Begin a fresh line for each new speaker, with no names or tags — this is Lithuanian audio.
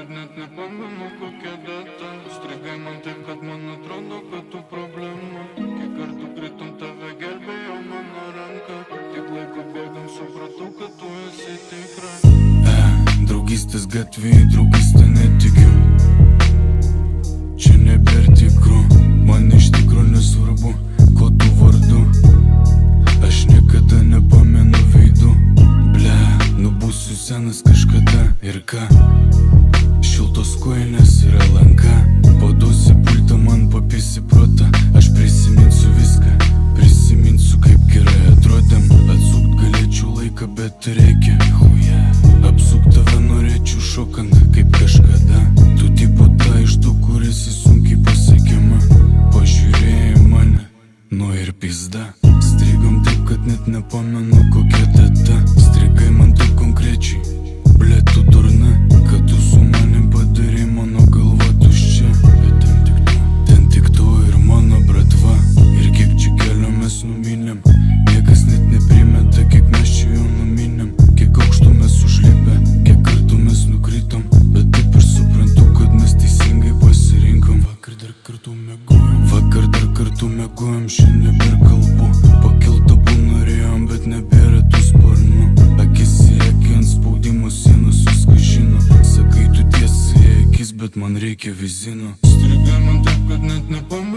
kad net nepamenu kokia data. Strigai man taip, kad man atrodo, kad tu problema. Kiek kartų kritum tave gelbėjo mano ranka. Tik laiko bėgam supratau, kad tu esi tikra.
Draugystės gatvėje, draugystę netikiu. Čia nebėr tikru, man iš tikro nesvarbu, ko tu vardu. Aš niekada nepamenu veidų. Ble, būsiu senas kažkada ir ką? Šiltos kojinės yra lanka. Paduosi pultą, man papisi protą. Aš prisiminsiu viską, prisiminsiu kaip gerai atrodėm. Atsukt galėčiau laiką, bet reikia apsukt tave norėčiau šokant kaip kažkada. Tu tipo ta iš tų, kuris į sunkiai pasiekiama. Pažiūrėjai mane, nu ir pizda. Strigom taip, kad net nepamenu kokia data. Strigai man taip konkrečiai, ble tu durna. Kad tu su manim padarei mano galva tuščia. Bet ten tik tu ir mano bratva. Ir kiek čia kelio mes numinėm. Niekas net neprimeta, kiek mes čia jau numinėm. Kiek aukšto mes užlipę, kiek kartų mes nukritom. Bet taip ir suprantu, kad mes teisingai pasirinkom. Vakar dar kartu mėgojom, šiandien per kalbų. Pakilt abu norėjom, bet nebėra tų sparnų. Akis į akį ant spaudimo sienos suskažino. Sakai tu tiesai akis, bet man reikia vizino.
Strigai man taip, kad net nepamenu